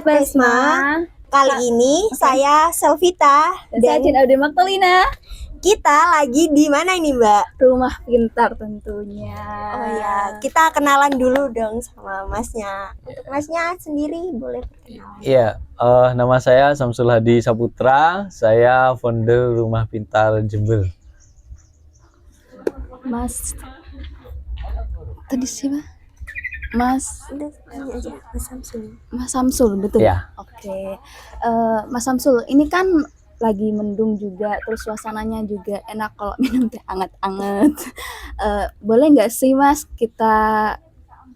Pesma. Kali ini saya Selvita dan saya Aude Magdalena. Kita lagi di mana ini, Mbak? Rumah Pintar tentunya. Oh ya, kita kenalan dulu dong sama Masnya. Untuk Masnya sendiri boleh perkenalan? Iya, nama saya Samsul Hadi Saputra. Saya founder Rumah Pintar Jember. Mas, tadi siapa? Mas aja, Mas Samsul. Mas Samsul, betul? Ya. Oke. Mas Samsul, ini kan lagi mendung juga, terus suasananya juga enak kalau minum teh anget-anget. Boleh nggak sih Mas kita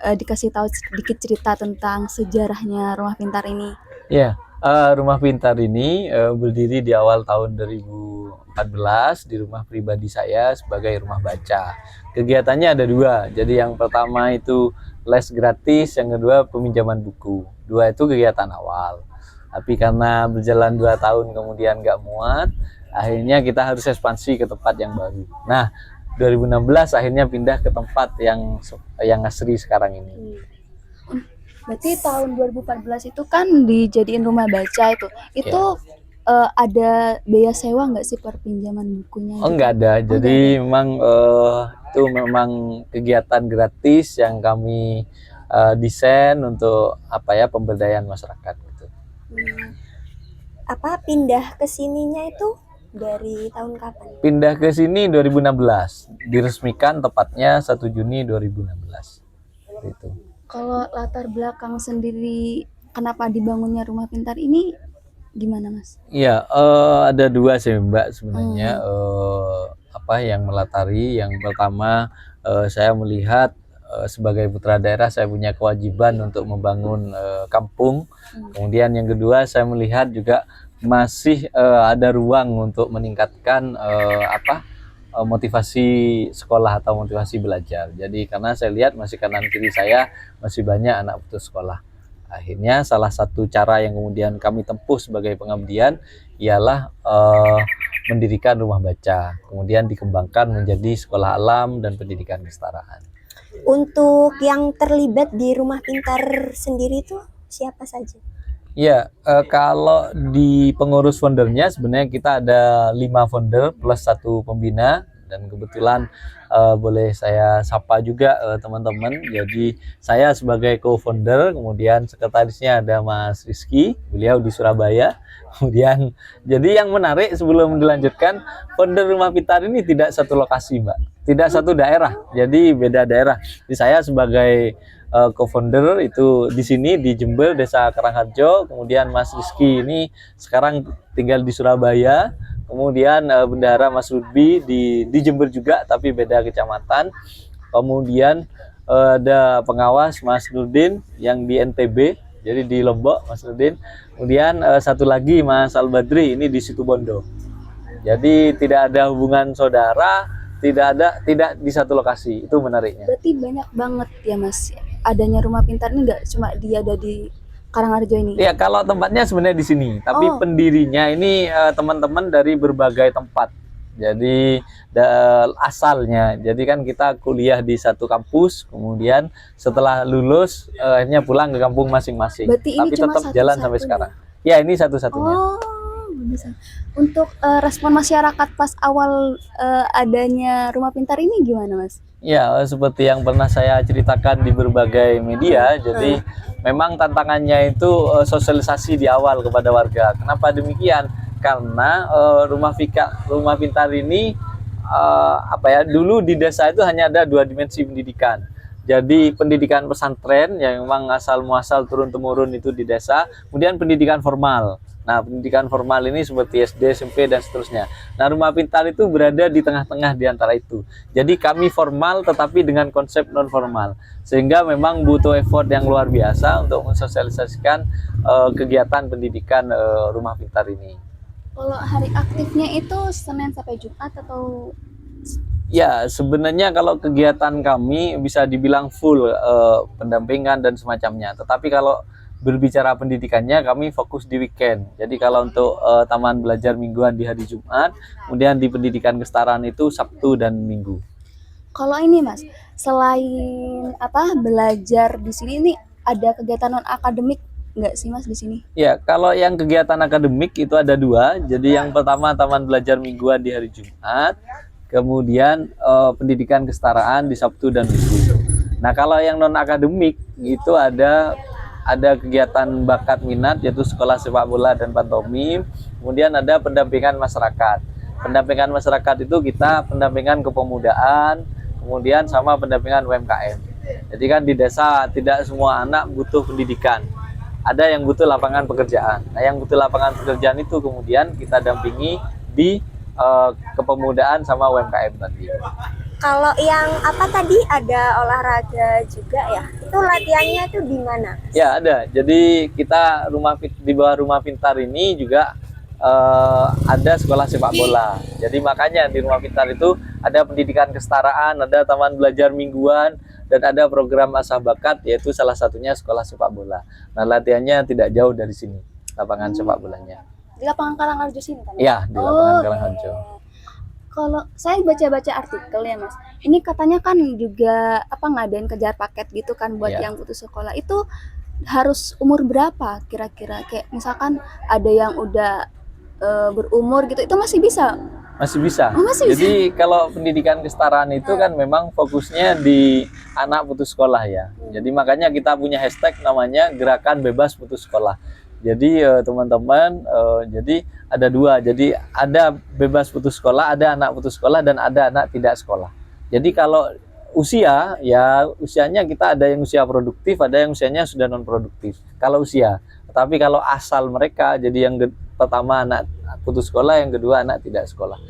dikasih tahu sedikit cerita tentang sejarahnya Rumah Pintar ini? Ya, Rumah Pintar ini berdiri di awal tahun 2014 di rumah pribadi saya sebagai rumah baca. Kegiatannya ada dua, jadi yang pertama itu les gratis, yang kedua peminjaman buku. Dua itu kegiatan awal. Tapi karena berjalan 2 tahun kemudian nggak muat, akhirnya kita harus ekspansi ke tempat yang baru. Nah, 2016 akhirnya pindah ke tempat yang asri sekarang ini. Berarti tahun 2014 itu kan dijadiin rumah baca itu. Ada biaya sewa nggak sih per pinjaman bukunya? Oh, nggak ada. Jadi memang itu memang kegiatan gratis yang kami desain untuk pemberdayaan masyarakat gitu. Pindah ke sininya itu dari tahun kapan? Pindah ke sini 2016, diresmikan tepatnya 1 Juni 2016. Gitu. Kalau latar belakang sendiri kenapa dibangunnya Rumah Pintar ini gimana, Mas? Iya, ada dua sih Mbak sebenarnya yang melatari. Yang pertama, saya melihat sebagai putra daerah saya punya kewajiban untuk membangun kampung. Kemudian yang kedua, saya melihat juga masih ada ruang untuk meningkatkan motivasi sekolah atau motivasi belajar. Jadi karena saya lihat masih kanan kiri saya masih banyak anak putus sekolah. Akhirnya salah satu cara yang kemudian kami tempuh sebagai pengabdian ialah mendirikan rumah baca, kemudian dikembangkan menjadi sekolah alam dan pendidikan kesetaraan. Untuk yang terlibat di Rumah Pintar sendiri itu siapa saja? Ya, kalau di pengurus foundernya sebenarnya kita ada 5 founder plus 1 pembina, dan kebetulan boleh saya sapa juga teman-teman. Jadi saya sebagai co-founder, kemudian sekretarisnya ada Mas Rizky, beliau di Surabaya. Kemudian jadi yang menarik sebelum dilanjutkan, founder Rumah Pintar ini tidak satu lokasi Mbak, tidak satu daerah, jadi beda daerah. Jadi saya sebagai co-founder itu di sini di Jember, Desa Karangharjo. Kemudian Mas Rizky ini sekarang tinggal di Surabaya. Kemudian bendahara Mas Rudbi di Jember juga, tapi beda kecamatan. Kemudian ada pengawas Mas Nurdin yang di NTB, jadi di Lombok Mas Nurdin. Kemudian satu lagi Mas Albadri ini di Situbondo. Jadi tidak ada hubungan saudara, tidak di satu lokasi. Itu menariknya. Berarti banyak banget ya Mas adanya Rumah Pintar ini, nggak cuma dia ada di Karangharjo ini? Ya, kalau tempatnya sebenarnya di sini, tapi pendirinya ini teman-teman dari berbagai tempat. Jadi asalnya, jadi kan kita kuliah di satu kampus, kemudian setelah lulus akhirnya pulang ke kampung masing-masing. Tapi tetap jalan sampai sekarang. Ya, ini satu-satunya. Bisa. Untuk respon masyarakat pas awal adanya Rumah Pintar ini gimana, Mas? Ya, seperti yang pernah saya ceritakan di berbagai media, jadi memang tantangannya itu sosialisasi di awal kepada warga. Kenapa demikian? Karena Rumah Pintar ini dulu di desa itu hanya ada 2 dimensi pendidikan. Jadi pendidikan pesantren yang memang asal muasal turun temurun itu di desa, kemudian pendidikan formal. Nah, pendidikan formal ini seperti SD, SMP, dan seterusnya. Nah, Rumah Pintar itu berada di tengah-tengah di antara itu. Jadi kami formal tetapi dengan konsep non-formal. Sehingga memang butuh effort yang luar biasa untuk mensosialisasikan kegiatan pendidikan Rumah Pintar ini. Kalau hari aktifnya itu Senin sampai Jumat atau? Ya, sebenarnya kalau kegiatan kami bisa dibilang full pendampingan dan semacamnya. Tetapi kalau berbicara pendidikannya, kami fokus di weekend. Jadi kalau untuk taman belajar mingguan di hari Jumat, kemudian di pendidikan kesetaraan itu Sabtu dan Minggu. Kalau ini Mas, selain belajar di sini ini ada kegiatan non akademik nggak sih Mas di sini? Ya, kalau yang kegiatan akademik itu ada dua. Jadi yang pertama taman belajar mingguan di hari Jumat, kemudian pendidikan kesetaraan di Sabtu dan Minggu. Nah, kalau yang non akademik itu ada kegiatan bakat minat yaitu sekolah sepak bola dan pantomim. Kemudian ada pendampingan masyarakat. Pendampingan masyarakat itu kita pendampingan kepemudaan, kemudian sama pendampingan UMKM. Jadi kan di desa tidak semua anak butuh pendidikan. Ada yang butuh lapangan pekerjaan. Nah, yang butuh lapangan pekerjaan itu kemudian kita dampingi di kepemudaan sama UMKM tadi. Kalau yang apa tadi ada olahraga juga ya? Itu latihannya itu di mana? Ya, ada. Jadi kita di bawah Rumah Pintar ini juga ada sekolah sepak bola. Jadi makanya di Rumah Pintar itu ada pendidikan kesetaraan, ada taman belajar mingguan, dan ada program asah bakat yaitu salah satunya sekolah sepak bola. Nah, latihannya tidak jauh dari sini, lapangan sepak bolanya. Di lapangan Karangharjo sini kan? Iya, di lapangan Karangharjo. Kalau saya baca-baca artikel ya Mas, ini katanya kan juga ngadain kejar paket gitu kan buat yang putus sekolah. Itu harus umur berapa kira-kira? Kayak misalkan ada yang udah berumur gitu, itu masih bisa? Masih bisa. Oh, masih bisa. Jadi kalau pendidikan kesetaraan itu kan memang fokusnya di anak putus sekolah ya. Jadi makanya kita punya hashtag namanya Gerakan Bebas Putus Sekolah. Jadi teman-teman, jadi ada dua. Jadi ada bebas putus sekolah, ada anak putus sekolah, dan ada anak tidak sekolah. Jadi kalau usia, ya usianya kita ada yang usia produktif, ada yang usianya sudah non produktif. Kalau usia, tapi kalau asal mereka, jadi yang pertama anak putus sekolah, yang kedua anak tidak sekolah.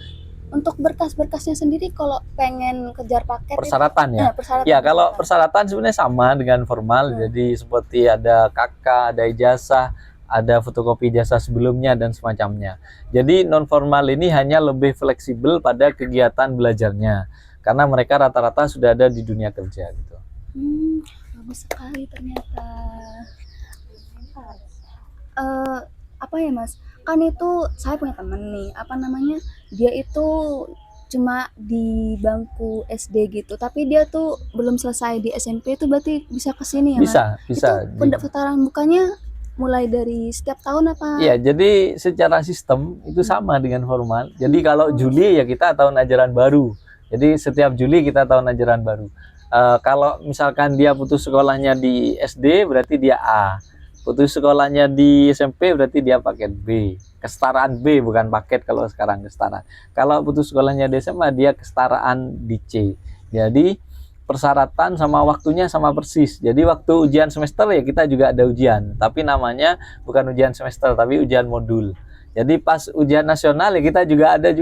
Untuk berkas-berkasnya sendiri kalau pengen kejar paket Persyaratan itu, ya. persyaratan Ya, kalau persyaratan sebenarnya sama dengan formal. Jadi seperti ada KK, ada ijazah, ada fotokopi ijazah sebelumnya dan semacamnya. Jadi non formal ini hanya lebih fleksibel pada kegiatan belajarnya karena mereka rata-rata sudah ada di dunia kerja gitu. Bagus sekali ternyata. Apa ya Mas? Kan itu saya punya temen nih, dia itu cuma di bangku SD gitu, tapi dia tuh belum selesai di SMP, itu berarti bisa ke sini ya Mas? Bisa. Itu pendaftaran bukanya mulai dari setiap tahun apa? Iya, jadi secara sistem itu sama dengan formal. Jadi kalau Juli ya kita tahun ajaran baru. Jadi setiap Juli kita tahun ajaran baru. Kalau misalkan dia putus sekolahnya di SD berarti dia A. Putus sekolahnya di SMP berarti dia paket B. Kesetaraan B, bukan paket kalau sekarang kesetaraan. Kalau putus sekolahnya di SMA dia kesetaraan di C. Jadi persyaratan sama waktunya sama persis. Jadi waktu ujian semester ya kita juga ada ujian, tapi namanya bukan ujian semester tapi ujian modul. Jadi pas ujian nasional ya kita juga ada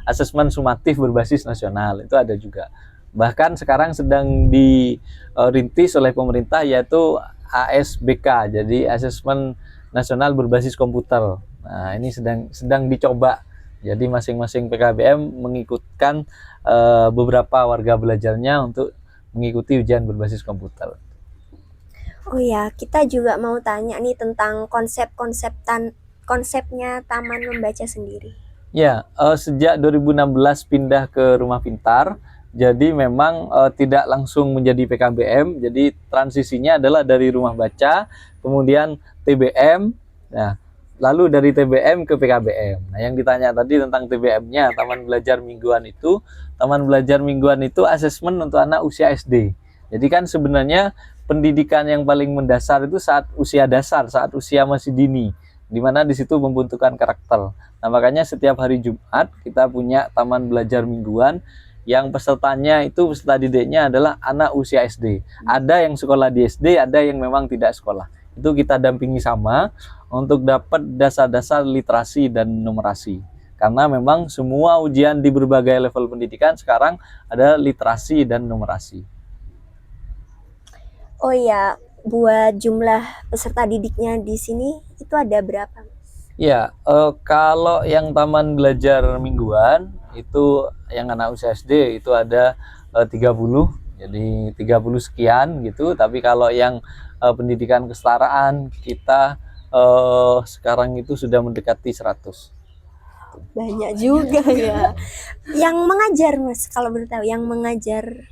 asesmen sumatif berbasis nasional, itu ada juga. Bahkan sekarang sedang dirintis oleh pemerintah yaitu ASBK, jadi asesmen nasional berbasis komputer. Nah, ini sedang dicoba. Jadi masing-masing PKBM mengikutkan beberapa warga belajarnya untuk mengikuti ujian berbasis komputer. Oh ya, kita juga mau tanya nih tentang konsepnya Taman Membaca sendiri. Ya, sejak 2016 pindah ke Rumah Pintar, jadi memang tidak langsung menjadi PKBM. Jadi transisinya adalah dari Rumah Baca, kemudian TBM. Nah, lalu dari TBM ke PKBM. Nah, yang ditanya tadi tentang TBM-nya, Taman Belajar Mingguan itu asesmen untuk anak usia SD. Jadi kan sebenarnya pendidikan yang paling mendasar itu saat usia dasar, saat usia masih dini, di mana di situ membentukkan karakter. Nah, makanya setiap hari Jumat kita punya Taman Belajar Mingguan yang peserta didiknya adalah anak usia SD. Ada yang sekolah di SD, ada yang memang tidak sekolah. Itu kita dampingi sama untuk dapat dasar-dasar literasi dan numerasi. Karena memang semua ujian di berbagai level pendidikan sekarang ada literasi dan numerasi. Oh ya, buat jumlah peserta didiknya di sini itu ada berapa? Ya, kalau yang Taman Belajar Mingguan itu yang anak usia SD itu ada 30, jadi 30 sekian gitu. Tapi kalau yang pendidikan kesetaraan kita sekarang itu sudah mendekati 100. Banyak juga ya. Yang mengajar Mas, kalau boleh tahu yang mengajar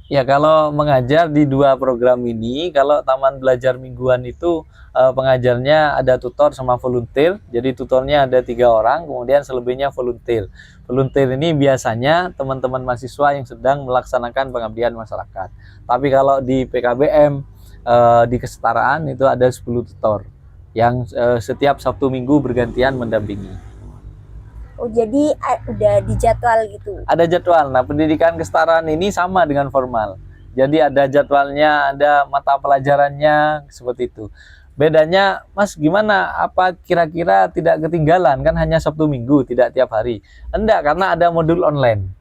Ya, kalau mengajar di dua program ini, kalau Taman Belajar Mingguan itu pengajarnya ada tutor sama volunteer. Jadi tutornya ada 3 orang, kemudian selebihnya volunteer. Volunteer ini biasanya teman-teman mahasiswa yang sedang melaksanakan pengabdian masyarakat. Tapi kalau di PKBM di kesetaraan itu ada 10 tutor yang setiap Sabtu Minggu bergantian mendampingi. Oh, jadi udah dijadwal gitu. Ada jadwal. Nah, pendidikan kesetaraan ini sama dengan formal. Jadi ada jadwalnya, ada mata pelajarannya, seperti itu. Bedanya, Mas, gimana? Apa kira-kira tidak ketinggalan? Kan hanya Sabtu Minggu, tidak tiap hari. Enggak, karena ada modul online.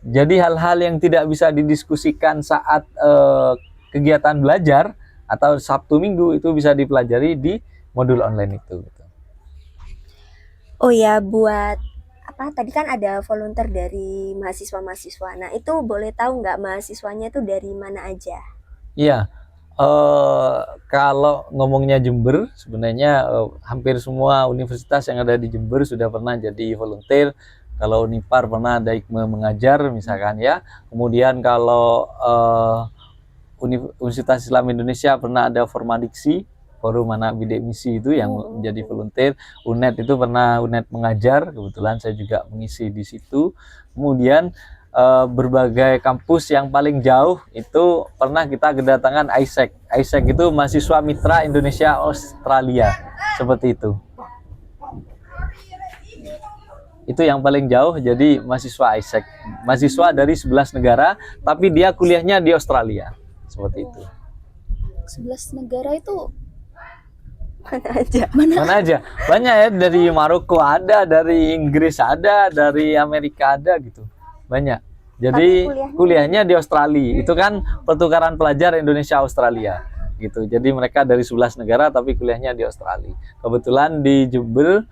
Jadi hal-hal yang tidak bisa didiskusikan saat kegiatan belajar atau Sabtu Minggu itu bisa dipelajari di modul online itu. Oh ya, buat apa? Tadi kan ada volunteer dari mahasiswa-mahasiswa. Nah, itu boleh tahu nggak mahasiswanya itu dari mana aja? Iya, kalau ngomongnya Jember, sebenarnya hampir semua universitas yang ada di Jember sudah pernah jadi volunteer. Kalau Unipar pernah ada Hikmah mengajar, misalkan ya. Kemudian kalau Universitas Islam Indonesia pernah ada Formadiksi, Forum Anak Bidik Misi itu yang menjadi volunteer. UNED itu pernah UNED mengajar, kebetulan saya juga mengisi di situ. Kemudian berbagai kampus yang paling jauh itu pernah kita kedatangan ISEC. ISEC itu mahasiswa mitra Indonesia Australia, seperti itu. Itu yang paling jauh, jadi mahasiswa ISEC. Mahasiswa dari 11 negara, tapi dia kuliahnya di Australia, seperti itu. 11 negara itu Mana aja? Mana aja? Banyak ya, dari Maroko ada, dari Inggris ada, dari Amerika ada gitu. Banyak. Jadi kuliahnya di Australia. Itu kan pertukaran pelajar Indonesia Australia gitu. Jadi mereka dari 11 negara tapi kuliahnya di Australia. Kebetulan di Jember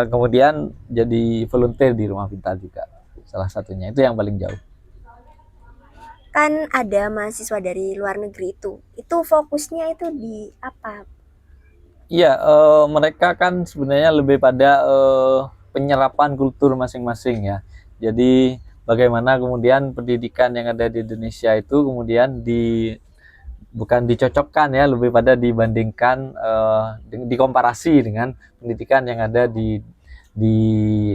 kemudian jadi volunteer di Rumah Pintar juga. Salah satunya itu yang paling jauh. Kan ada mahasiswa dari luar negeri itu. Itu fokusnya itu di apa? Iya, mereka kan sebenarnya lebih pada penyerapan kultur masing-masing ya. Jadi bagaimana kemudian pendidikan yang ada di Indonesia itu kemudian bukan dicocokkan ya, lebih pada dibandingkan, dikomparasi dengan pendidikan yang ada di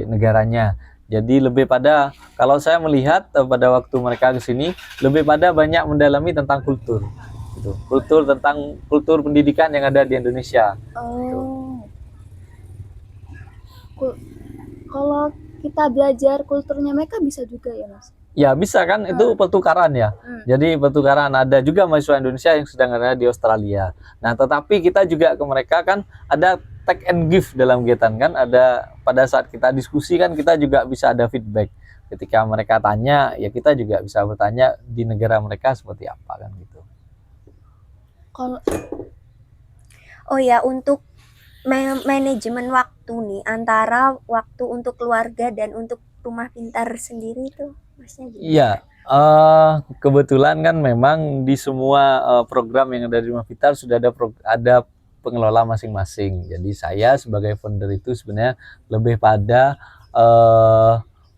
negaranya. Jadi lebih pada, kalau saya melihat pada waktu mereka ke sini, lebih pada banyak mendalami tentang kultur. Kultur tentang kultur pendidikan yang ada di Indonesia. oh kalau kita belajar kulturnya mereka bisa juga ya, Mas? Ya bisa kan, itu pertukaran ya. Jadi pertukaran, ada juga mahasiswa Indonesia yang sedang ada di Australia. Nah, tetapi kita juga ke mereka kan ada take and give dalam kegiatan kan, ada pada saat kita diskusi kan kita juga bisa ada feedback. Ketika mereka tanya, ya kita juga bisa bertanya di negara mereka seperti apa kan gitu. Kalau Oh ya, untuk manajemen waktu nih antara waktu untuk keluarga dan untuk Rumah Pintar sendiri itu Masnya gimana? Iya, kebetulan kan memang di semua program yang ada di Rumah Pintar sudah ada pengelola masing-masing. Jadi saya sebagai founder itu sebenarnya lebih pada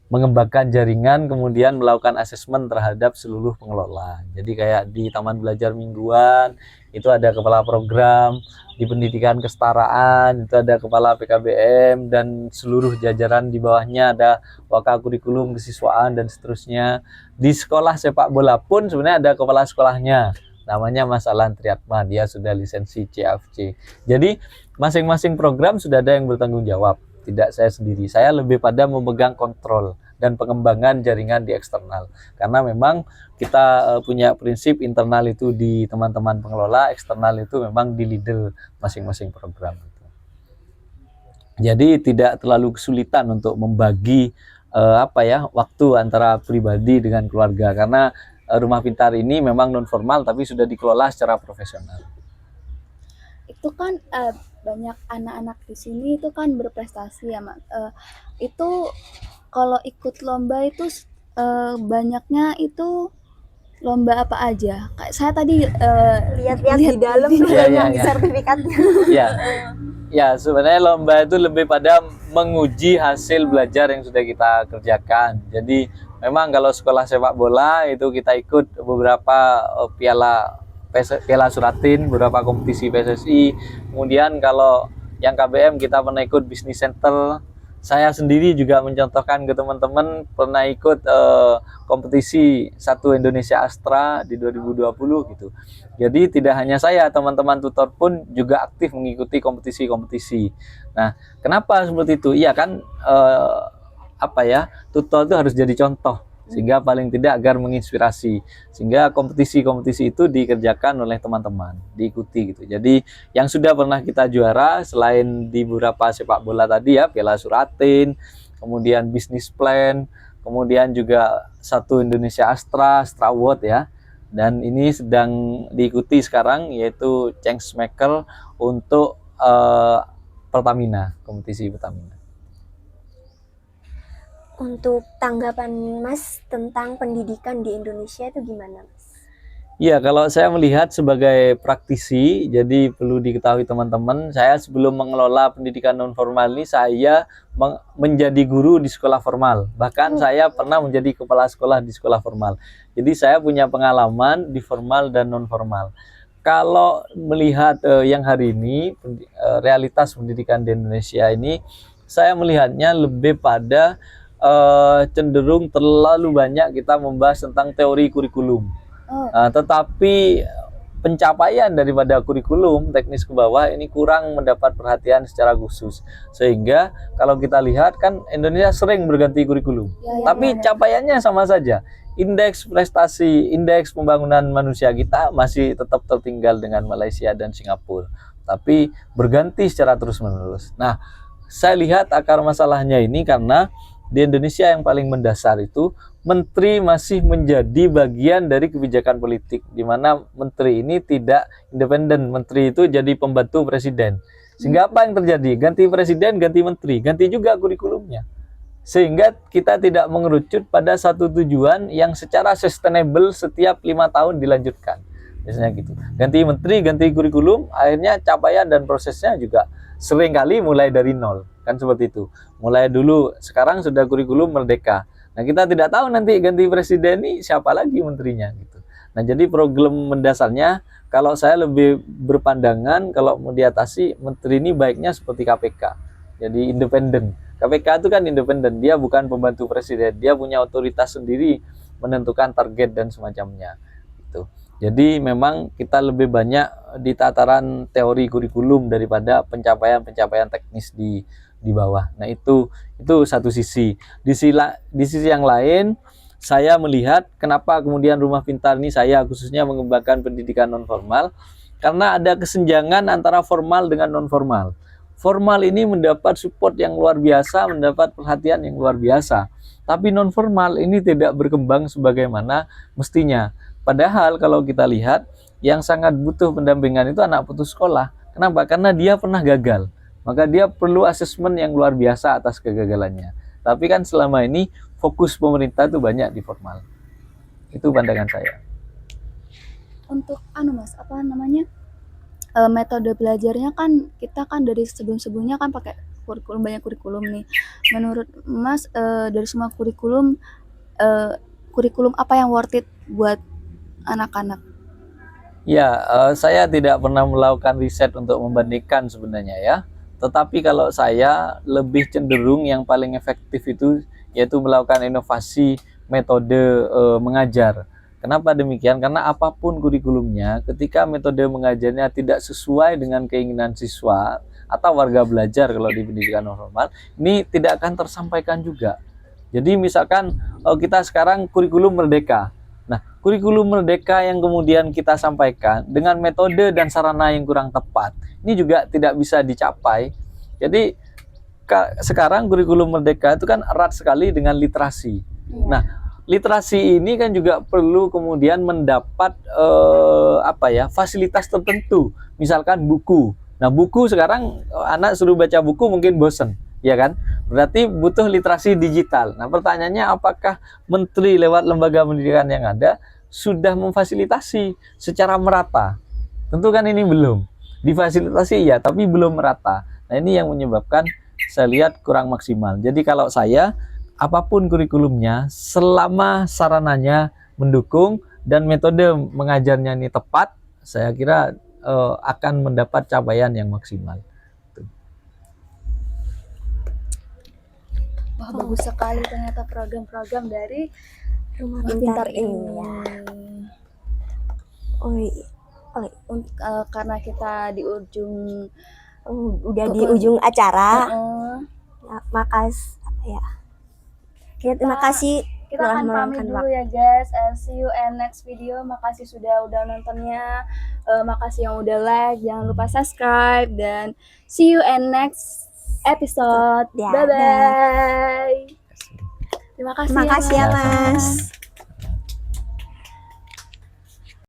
mengembangkan jaringan, kemudian melakukan asesmen terhadap seluruh pengelola. Jadi kayak di Taman Belajar Mingguan itu ada kepala program, di pendidikan kesetaraan itu ada kepala PKBM dan seluruh jajaran di bawahnya, ada wakakurikulum kesiswaan dan seterusnya. Di sekolah sepak bola pun sebenarnya ada kepala sekolahnya, namanya Mas Alan Triatma, dia sudah lisensi CFC. Jadi masing-masing program sudah ada yang bertanggung jawab, tidak saya sendiri. Saya lebih pada memegang kontrol dan pengembangan jaringan di eksternal, karena memang kita punya prinsip internal itu di teman-teman pengelola, eksternal itu memang di leader masing-masing program. Jadi tidak terlalu kesulitan untuk membagi waktu antara pribadi dengan keluarga, karena Rumah Pintar ini memang non formal tapi sudah dikelola secara profesional. itu kan banyak anak-anak di sini itu kan berprestasi ya, Mas. Itu kalau ikut lomba itu banyaknya itu lomba apa aja? Kayak saya tadi Lihat-lihat di dalam tuh Iya, memang iya. sertifikatnya. Ya, sebenarnya lomba itu lebih pada menguji hasil belajar yang sudah kita kerjakan. Jadi Memang kalau sekolah sepak bola itu kita ikut beberapa piala Suratin, beberapa kompetisi PSSI. Kemudian kalau yang KBM kita pernah ikut Business Center. Saya sendiri juga mencontohkan ke teman-teman pernah ikut kompetisi Satu Indonesia Astra di 2020 gitu. Jadi tidak hanya saya, teman-teman tutor pun juga aktif mengikuti kompetisi-kompetisi. Nah, kenapa seperti itu? Iya kan, tutor itu harus jadi contoh, sehingga paling tidak agar menginspirasi, sehingga kompetisi-kompetisi itu dikerjakan oleh teman-teman, diikuti gitu. Jadi yang sudah pernah kita juara selain di beberapa sepak bola tadi ya, Piala Suratin, kemudian Business Plan, kemudian juga Satu Indonesia Astra, Astra Award ya. Dan ini sedang diikuti sekarang yaitu Changemaker untuk Pertamina, kompetisi Pertamina. Untuk tanggapan Mas tentang pendidikan di Indonesia itu gimana, Mas? Ya, kalau saya melihat sebagai praktisi, jadi perlu diketahui teman-teman, saya sebelum mengelola pendidikan non formal ini, saya menjadi guru di sekolah formal. Bahkan saya pernah menjadi kepala sekolah di sekolah formal. Jadi saya punya pengalaman di formal dan non formal. Kalau melihat yang hari ini, realitas pendidikan di Indonesia ini, saya melihatnya lebih pada cenderung terlalu banyak kita membahas tentang teori kurikulum. Tetapi pencapaian daripada kurikulum teknis ke bawah ini kurang mendapat perhatian secara khusus, sehingga kalau kita lihat kan Indonesia sering berganti kurikulum, tapi capaiannya sama saja. Indeks prestasi, indeks pembangunan manusia kita masih tetap tertinggal dengan Malaysia dan Singapura, tapi berganti secara terus-menerus. Nah, saya lihat akar masalahnya ini karena di Indonesia yang paling mendasar itu menteri masih menjadi bagian dari kebijakan politik, di mana menteri ini tidak independen. Menteri itu jadi pembantu presiden. Sehingga apa yang terjadi? Ganti presiden, ganti menteri, ganti juga kurikulumnya. Sehingga kita tidak mengerucut pada satu tujuan yang secara sustainable setiap 5 tahun dilanjutkan. Biasanya gitu. Ganti menteri, ganti kurikulum, akhirnya capaian dan prosesnya juga seringkali mulai dari nol. Kan seperti itu. Mulai dulu, sekarang sudah kurikulum merdeka. Nah, kita tidak tahu nanti ganti presiden ini siapa lagi menterinya gitu. Nah, jadi problem mendasarnya kalau saya lebih berpandangan kalau mau diatasi, menteri ini baiknya seperti KPK. Jadi independen. KPK itu kan independen, dia bukan pembantu presiden, dia punya otoritas sendiri menentukan target dan semacamnya gitu. Jadi memang kita lebih banyak di tataran teori kurikulum daripada pencapaian-pencapaian teknis di bawah. Nah, itu satu sisi. Di sisi yang lain, saya melihat kenapa kemudian Rumah Pintar ini saya khususnya mengembangkan pendidikan non formal, karena ada kesenjangan antara formal dengan non formal. Formal ini mendapat support yang luar biasa, mendapat perhatian yang luar biasa. Tapi non formal ini tidak berkembang sebagaimana mestinya. Padahal kalau kita lihat, yang sangat butuh pendampingan itu anak putus sekolah. Kenapa? Karena dia pernah gagal. Maka dia perlu asesmen yang luar biasa atas kegagalannya. Tapi kan selama ini fokus pemerintah itu banyak di formal. Itu pandangan saya. Untuk Mas, metode belajarnya kan kita kan dari sebelum-sebelumnya kan pakai kurikulum, banyak kurikulum nih. Menurut Mas, dari semua kurikulum apa yang worth it buat anak-anak? Ya, saya tidak pernah melakukan riset untuk membandingkan sebenarnya ya. Tetapi kalau saya lebih cenderung yang paling efektif itu yaitu melakukan inovasi metode mengajar. Kenapa demikian? Karena apapun kurikulumnya, ketika metode mengajarnya tidak sesuai dengan keinginan siswa atau warga belajar kalau di pendidikan non formal, ini tidak akan tersampaikan juga. Jadi misalkan kita sekarang kurikulum merdeka. Nah, kurikulum merdeka yang kemudian kita sampaikan dengan metode dan sarana yang kurang tepat, ini juga tidak bisa dicapai. Jadi sekarang kurikulum merdeka itu kan erat sekali dengan literasi. Nah, literasi ini kan juga perlu kemudian mendapat fasilitas tertentu. Misalkan buku. Nah, buku sekarang anak suruh baca buku mungkin bosen, ya kan? Berarti butuh literasi digital. Nah, pertanyaannya apakah menteri lewat lembaga pendidikan yang ada sudah memfasilitasi secara merata? Tentu kan ini belum. Difasilitasi ya, tapi belum merata. Nah, ini yang menyebabkan saya lihat kurang maksimal. Jadi kalau saya apapun kurikulumnya, selama sarananya mendukung dan metode mengajarnya ini tepat, saya kira akan mendapat capaian yang maksimal. Wah, bagus sekali ternyata program-program dari Rumah Pintar pintar ini. ini ya. Oi, oi, Karena kita di ujung udah di ujung acara. eh, Ya. Terima kasih kita telah akan pamit meluangkan dulu waktu. ya guys. See you and next video. Makasih sudah nontonnya. Makasih yang udah like. Jangan lupa subscribe dan see you and next episode. Ya, Bye bye. Terima kasih Terima kasih ya Mas. Mas.